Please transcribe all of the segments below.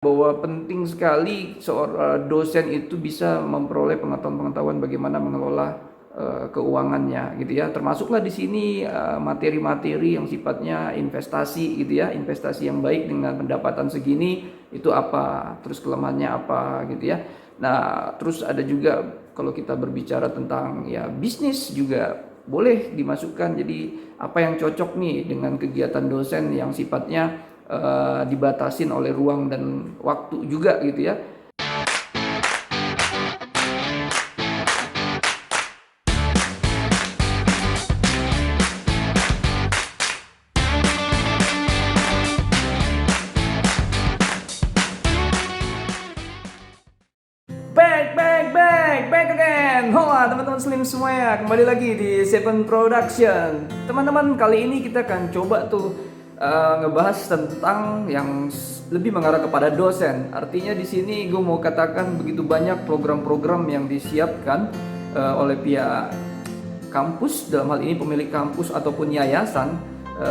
Bahwa penting sekali seorang dosen itu bisa memperoleh pengetahuan-pengetahuan bagaimana mengelola keuangannya gitu ya. Termasuklah di sini materi-materi yang sifatnya investasi gitu ya, investasi yang baik dengan pendapatan segini itu apa, terus kelemahannya apa gitu ya. Nah, terus ada juga kalau kita berbicara tentang ya bisnis juga boleh dimasukkan. Jadi apa yang cocok nih dengan kegiatan dosen yang sifatnya dibatasin oleh ruang dan waktu juga gitu ya. Back again. Hola teman-teman Slim semuanya, kembali lagi di Seven Production. Teman-teman, kali ini kita akan coba tuh ngebahas tentang yang lebih mengarah kepada dosen. Artinya di sini gue mau katakan begitu banyak program-program yang disiapkan oleh pihak kampus, dalam hal ini pemilik kampus ataupun yayasan.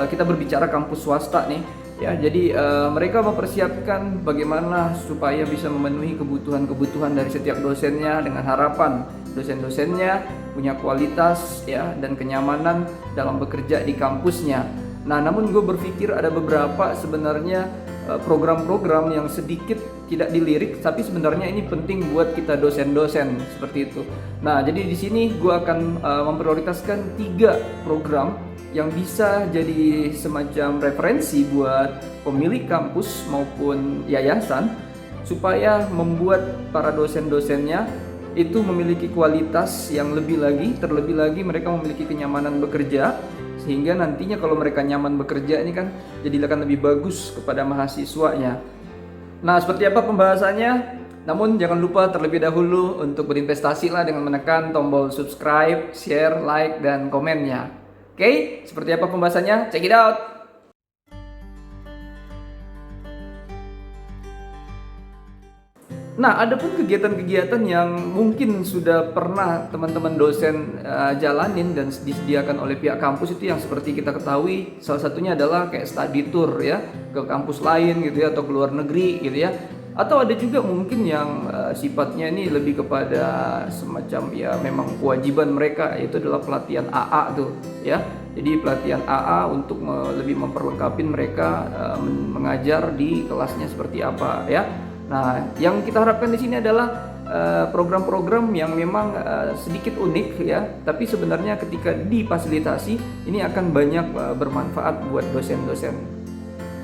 Kita berbicara kampus swasta nih ya. Jadi mereka mempersiapkan bagaimana supaya bisa memenuhi kebutuhan-kebutuhan dari setiap dosennya dengan harapan dosen-dosennya punya kualitas ya dan kenyamanan dalam bekerja di kampusnya. Nah, namun gue berpikir ada beberapa sebenarnya program-program yang sedikit tidak dilirik, tapi sebenarnya ini penting buat kita dosen-dosen seperti itu. Nah, jadi di sini gue akan memprioritaskan 3 program yang bisa jadi semacam referensi buat pemilik kampus maupun yayasan supaya membuat para dosen-dosennya itu memiliki kualitas yang lebih lagi, terlebih lagi mereka memiliki kenyamanan bekerja, sehingga nantinya kalau mereka nyaman bekerja ini kan jadi akan lebih bagus kepada mahasiswanya. Nah, seperti apa pembahasannya? Namun jangan lupa terlebih dahulu untuk berinvestasi lah dengan menekan tombol subscribe, share, like, dan komennya. Oke, seperti apa pembahasannya? Check it out! Nah, ada pun kegiatan-kegiatan yang mungkin sudah pernah teman-teman dosen jalanin dan disediakan oleh pihak kampus itu yang seperti kita ketahui, salah satunya adalah kayak study tour ya, ke kampus lain gitu ya, atau ke luar negeri gitu ya. Atau ada juga mungkin yang sifatnya ini lebih kepada semacam ya memang kewajiban mereka, yaitu adalah pelatihan AA tuh ya. Jadi pelatihan AA untuk lebih memperlengkapi mereka mengajar di kelasnya seperti apa ya. Nah, yang kita harapkan di sini adalah program-program yang memang sedikit unik ya, tapi sebenarnya ketika difasilitasi ini akan banyak bermanfaat buat dosen-dosen.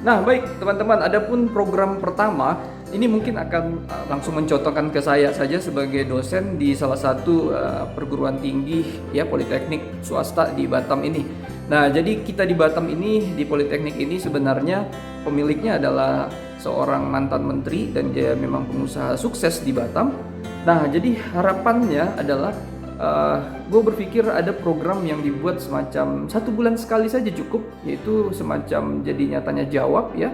Nah, baik teman-teman, adapun program pertama ini mungkin akan langsung mencontohkan ke saya saja sebagai dosen di salah satu perguruan tinggi ya, politeknik swasta di Batam ini. Nah, jadi kita di Batam ini, di politeknik ini sebenarnya pemiliknya adalah seorang mantan menteri dan dia memang pengusaha sukses di Batam. Nah, jadi harapannya adalah gue berpikir ada program yang dibuat semacam 1 bulan sekali saja cukup, yaitu semacam jadinya tanya jawab ya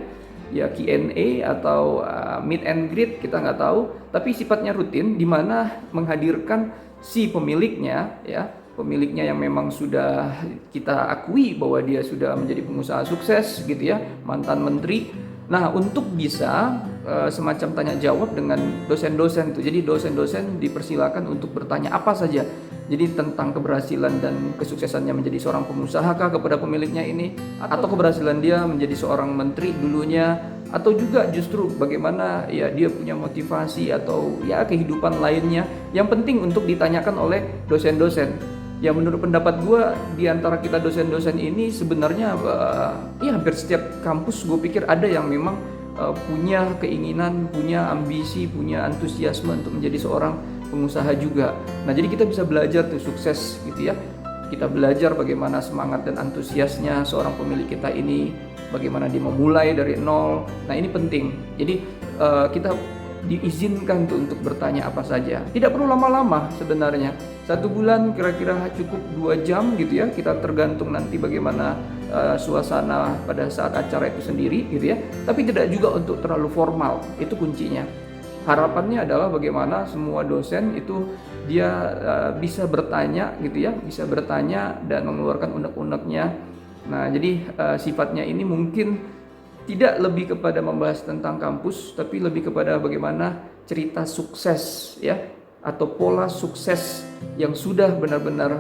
Q&A atau meet and greet, kita nggak tahu, tapi sifatnya rutin di mana menghadirkan si pemiliknya ya, pemiliknya yang memang sudah kita akui bahwa dia sudah menjadi pengusaha sukses gitu ya, mantan menteri. Nah, untuk bisa semacam tanya jawab dengan dosen-dosen itu. Jadi dosen-dosen dipersilakan untuk bertanya apa saja. Jadi tentang keberhasilan dan kesuksesannya menjadi seorang pengusaha kah kepada pemiliknya ini, atau keberhasilan dia menjadi seorang menteri dulunya, atau juga justru bagaimana ya dia punya motivasi atau ya kehidupan lainnya yang penting untuk ditanyakan oleh dosen-dosen. Ya, menurut pendapat gue, di antara kita dosen-dosen ini sebenarnya ya hampir setiap kampus gue pikir ada yang memang punya keinginan, punya ambisi, punya antusiasme untuk menjadi seorang pengusaha juga. Nah, jadi kita bisa belajar tuh sukses gitu ya. Kita belajar bagaimana semangat dan antusiasnya seorang pemilik kita ini, bagaimana dia memulai dari nol. Nah, ini penting. Jadi kita diizinkan tuh untuk bertanya apa saja. Tidak perlu lama-lama sebenarnya. 1 bulan kira-kira cukup 2 jam gitu ya. Kita tergantung nanti bagaimana suasana pada saat acara itu sendiri gitu ya. Tapi tidak juga untuk terlalu formal. Itu kuncinya. Harapannya adalah bagaimana semua dosen itu dia bisa bertanya gitu ya, bisa bertanya dan mengeluarkan unek-uneknya. Nah, jadi sifatnya ini mungkin tidak lebih kepada membahas tentang kampus, tapi lebih kepada bagaimana cerita sukses ya, atau pola sukses yang sudah benar-benar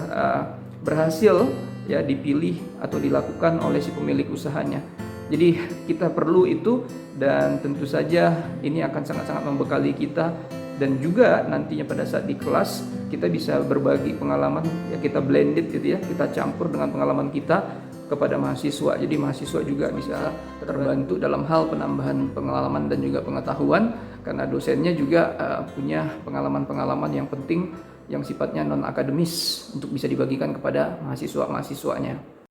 berhasil ya dipilih atau dilakukan oleh si pemilik usahanya. Jadi kita perlu itu, dan tentu saja ini akan sangat-sangat membekali kita, dan juga nantinya pada saat di kelas kita bisa berbagi pengalaman ya, kita blended gitu ya, kita campur dengan pengalaman kita kepada mahasiswa. Jadi mahasiswa juga bisa terbantu dalam hal penambahan pengalaman dan juga pengetahuan, karena dosennya juga punya pengalaman-pengalaman yang penting yang sifatnya non akademis untuk bisa dibagikan kepada mahasiswa-mahasiswanya.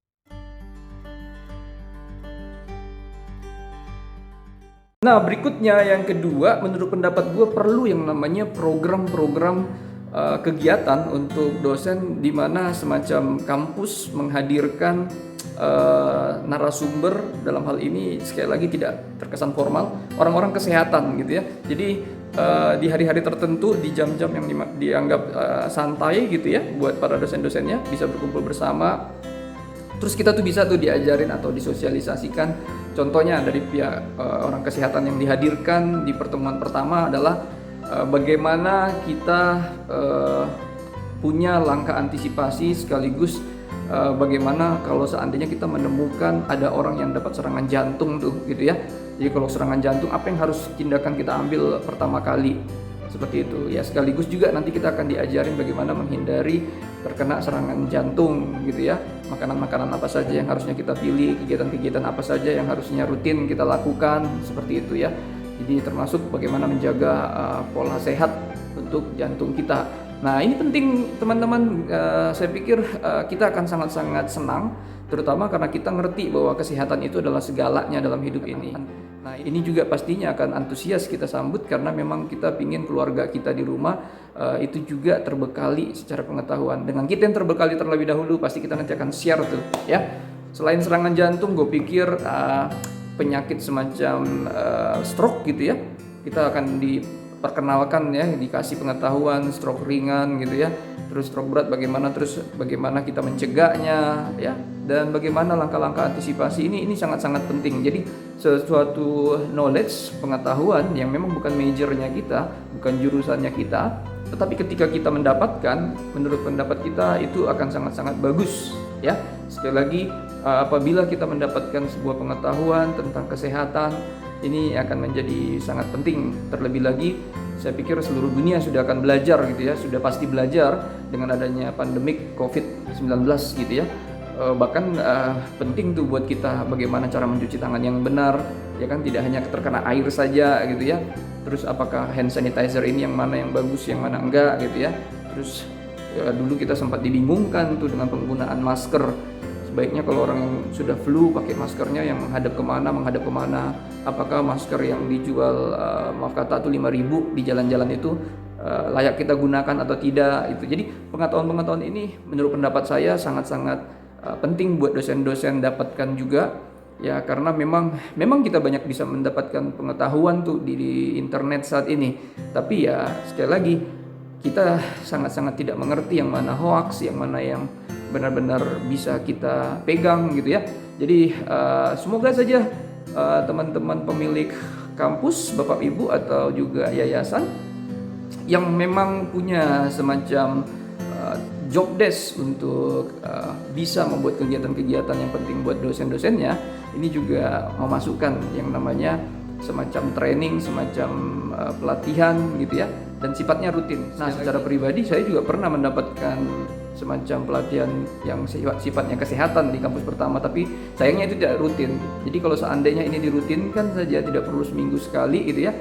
Nah, berikutnya yang kedua, menurut pendapat gue perlu yang namanya program-program kegiatan untuk dosen, di mana semacam kampus menghadirkan narasumber, dalam hal ini sekali lagi tidak terkesan formal, orang-orang kesehatan gitu ya. Jadi di hari-hari tertentu, di jam-jam yang dianggap santai gitu ya, buat para dosen-dosennya bisa berkumpul bersama. Terus kita tuh bisa tuh diajarin atau disosialisasikan. Contohnya dari pihak orang kesehatan yang dihadirkan di pertemuan pertama adalah bagaimana kita punya langkah antisipasi, sekaligus bagaimana kalau seandainya kita menemukan ada orang yang dapat serangan jantung tuh gitu ya. Jadi kalau serangan jantung, apa yang harus tindakan kita ambil pertama kali, seperti itu ya. Sekaligus juga nanti kita akan diajarin bagaimana menghindari terkena serangan jantung gitu ya. Makanan-makanan apa saja yang harusnya kita pilih, kegiatan-kegiatan apa saja yang harusnya rutin kita lakukan, seperti itu ya. Jadi termasuk bagaimana menjaga pola sehat untuk jantung kita. Nah, ini penting teman-teman. Saya pikir kita akan sangat-sangat senang, terutama karena kita ngerti bahwa kesehatan itu adalah segalanya dalam hidup ini. Nah, ini juga pastinya akan antusias kita sambut, karena memang kita pingin keluarga kita di rumah itu juga terbekali secara pengetahuan. Dengan kita yang terbekali terlebih dahulu, pasti kita nanti akan share tuh ya. Selain serangan jantung, gue pikir penyakit semacam stroke gitu ya, kita akan diperkenalkan ya, dikasih pengetahuan stroke ringan gitu ya. Terus stroke berat bagaimana kita mencegahnya ya, dan bagaimana langkah-langkah antisipasi. Ini sangat-sangat penting. Jadi sesuatu knowledge, pengetahuan yang memang bukan majornya kita, bukan jurusannya kita, tetapi ketika kita mendapatkan, menurut pendapat kita itu akan sangat-sangat bagus ya. Sekali lagi, apabila kita mendapatkan sebuah pengetahuan tentang kesehatan, ini akan menjadi sangat penting. Terlebih lagi, saya pikir seluruh dunia sudah akan belajar gitu ya, sudah pasti belajar dengan adanya pandemik COVID-19 gitu ya. Bahkan penting tuh buat kita bagaimana cara mencuci tangan yang benar ya kan, tidak hanya terkena air saja gitu ya. Terus apakah hand sanitizer ini yang mana yang bagus, yang mana enggak gitu ya. Terus dulu kita sempat dibingungkan tuh dengan penggunaan masker. Sebaiknya kalau orang yang sudah flu pakai maskernya yang menghadap kemana. Apakah masker yang dijual maaf kata tuh 5.000 di jalan-jalan itu layak kita gunakan atau tidak itu. Jadi pengetahuan-pengetahuan ini menurut pendapat saya sangat-sangat penting buat dosen-dosen dapatkan juga ya, karena memang kita banyak bisa mendapatkan pengetahuan tuh di internet saat ini. Tapi ya sekali lagi, kita sangat-sangat tidak mengerti yang mana hoax, yang mana yang benar-benar bisa kita pegang gitu ya. Jadi semoga saja teman-teman pemilik kampus, Bapak Ibu atau juga yayasan yang memang punya semacam job desk untuk bisa membuat kegiatan-kegiatan yang penting buat dosen-dosennya, ini juga memasukkan yang namanya semacam training, semacam pelatihan gitu ya, dan sifatnya rutin. Nah, secara pribadi saya juga pernah mendapatkan semacam pelatihan yang sifatnya kesehatan di kampus pertama, tapi sayangnya itu tidak rutin. Jadi kalau seandainya ini dirutinkan saja, tidak perlu seminggu sekali gitu ya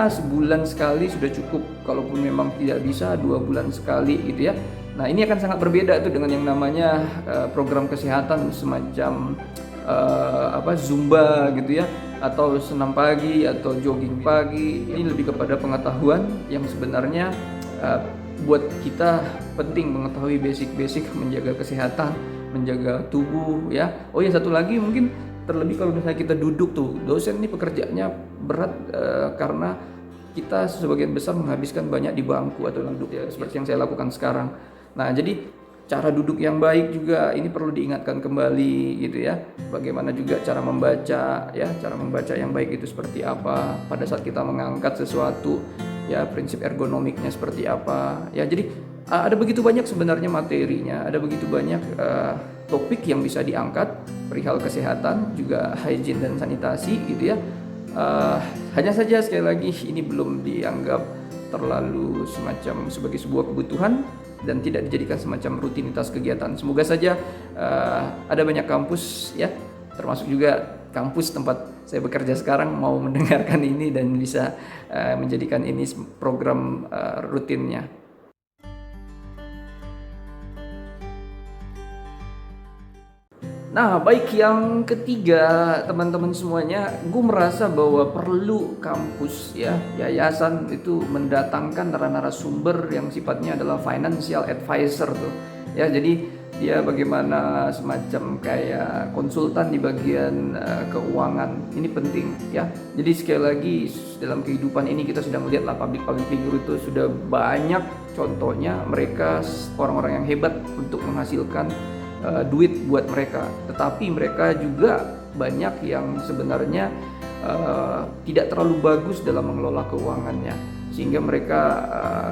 sebulan sekali sudah cukup. Kalaupun memang tidak bisa 2 bulan sekali gitu ya. Nah, ini akan sangat berbeda tuh dengan yang namanya program kesehatan semacam Zumba gitu ya, atau senam pagi atau jogging pagi. Ini lebih kepada pengetahuan yang sebenarnya buat kita penting mengetahui basic-basic menjaga kesehatan, menjaga tubuh ya. Oh ya, satu lagi mungkin, terlebih kalau misalnya kita duduk tuh, dosen ini pekerjaannya berat karena kita sebagian besar menghabiskan banyak di bangku atau duduk ya, seperti yang saya lakukan sekarang. Nah, jadi cara duduk yang baik juga ini perlu diingatkan kembali gitu ya. Bagaimana juga cara membaca ya, cara membaca yang baik itu seperti apa pada saat kita mengangkat sesuatu ya, prinsip ergonomiknya seperti apa ya. Jadi ada begitu banyak sebenarnya materinya, ada begitu banyak topik yang bisa diangkat perihal kesehatan, juga hygiene dan sanitasi gitu ya. Hanya saja sekali lagi ini belum dianggap terlalu semacam sebagai sebuah kebutuhan dan tidak dijadikan semacam rutinitas kegiatan. Semoga saja ada banyak kampus ya, termasuk juga kampus tempat saya bekerja sekarang mau mendengarkan ini dan bisa menjadikan ini program rutinnya. Nah, baik, yang ketiga teman-teman semuanya, gue merasa bahwa perlu kampus ya, yayasan itu mendatangkan narasumber yang sifatnya adalah financial advisor tuh. Ya, jadi dia bagaimana semacam kayak konsultan di bagian keuangan. Ini penting ya. Jadi sekali lagi dalam kehidupan ini kita sudah melihat lah public figure itu sudah banyak contohnya mereka orang-orang yang hebat untuk menghasilkan duit buat mereka, tetapi mereka juga banyak yang sebenarnya tidak terlalu bagus dalam mengelola keuangannya, sehingga mereka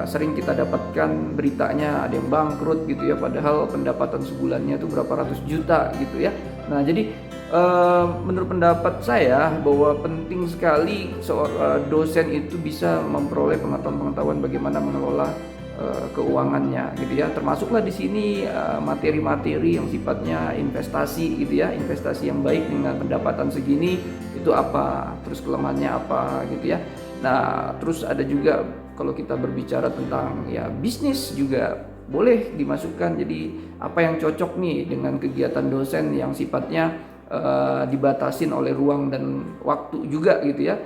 sering kita dapatkan beritanya ada yang bangkrut gitu ya, padahal pendapatan sebulannya itu berapa ratus juta gitu ya. Nah, jadi menurut pendapat saya bahwa penting sekali seorang dosen itu bisa memperoleh pengetahuan bagaimana mengelola keuangannya gitu ya, termasuklah di sini materi-materi yang sifatnya investasi gitu ya, investasi yang baik dengan pendapatan segini itu apa, terus kelemahannya apa gitu ya. Nah, terus ada juga kalau kita berbicara tentang ya bisnis juga boleh dimasukkan, jadi apa yang cocok nih dengan kegiatan dosen yang sifatnya dibatasin oleh ruang dan waktu juga gitu ya.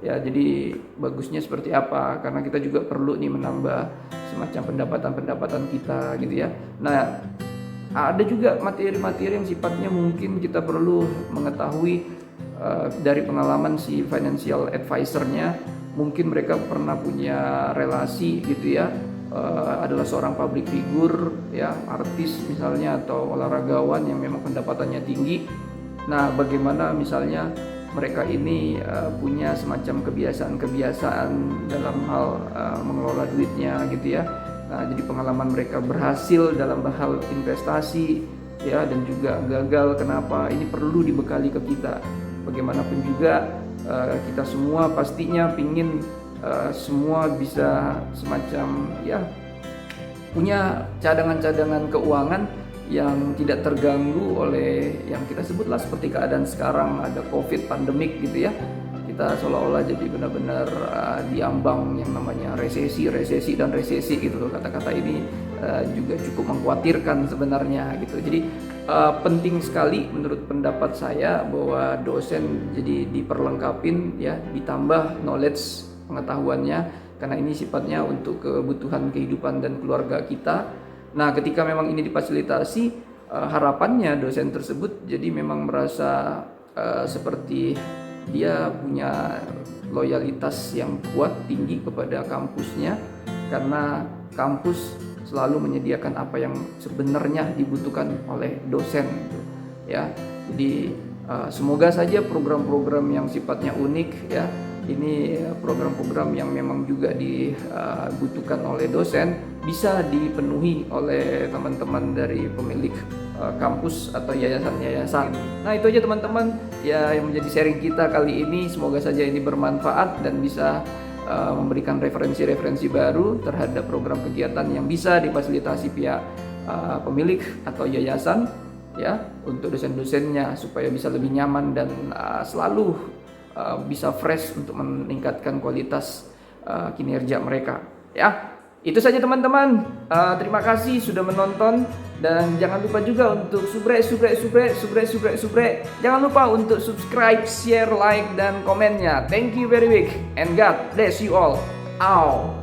Ya, jadi bagusnya seperti apa, karena kita juga perlu nih menambah semacam pendapatan kita gitu ya. Nah, ada juga materi-materi yang sifatnya mungkin kita perlu mengetahui dari pengalaman si financial advisor-nya. Mungkin mereka pernah punya relasi gitu ya, adalah seorang public figure ya, artis misalnya atau olahragawan yang memang pendapatannya tinggi. Nah, bagaimana misalnya mereka ini punya semacam kebiasaan-kebiasaan dalam hal mengelola duitnya gitu ya. Nah, jadi pengalaman mereka berhasil dalam hal investasi ya, dan juga gagal kenapa, ini perlu dibekali ke kita. Bagaimanapun juga kita semua pastinya pingin semua bisa semacam ya punya cadangan-cadangan keuangan yang tidak terganggu oleh yang kita sebutlah seperti keadaan sekarang, ada COVID pandemik gitu ya. Kita seolah-olah jadi benar-benar diambang yang namanya resesi gitu loh. Kata-kata ini juga cukup mengkhawatirkan sebenarnya gitu. Jadi penting sekali menurut pendapat saya bahwa dosen jadi diperlengkapin ya, ditambah knowledge pengetahuannya, karena ini sifatnya untuk kebutuhan kehidupan dan keluarga kita. Nah, ketika memang ini difasilitasi, harapannya dosen tersebut jadi memang merasa seperti dia punya loyalitas yang kuat tinggi kepada kampusnya, karena kampus selalu menyediakan apa yang sebenarnya dibutuhkan oleh dosen gitu ya. Jadi semoga saja program-program yang sifatnya unik ya, ini program-program yang memang juga dibutuhkan oleh dosen bisa dipenuhi oleh teman-teman dari pemilik kampus atau yayasan-yayasan. Nah, itu aja teman-teman ya yang menjadi sharing kita kali ini. Semoga saja ini bermanfaat dan bisa memberikan referensi-referensi baru terhadap program kegiatan yang bisa difasilitasi pihak pemilik atau yayasan ya, untuk dosen-dosennya supaya bisa lebih nyaman dan selalu bisa fresh untuk meningkatkan kualitas kinerja mereka ya. Itu saja teman-teman, terima kasih sudah menonton, dan jangan lupa juga untuk subrek. Jangan lupa untuk subscribe, share, like, dan komennya. Thank you very much and God bless you all. Ow.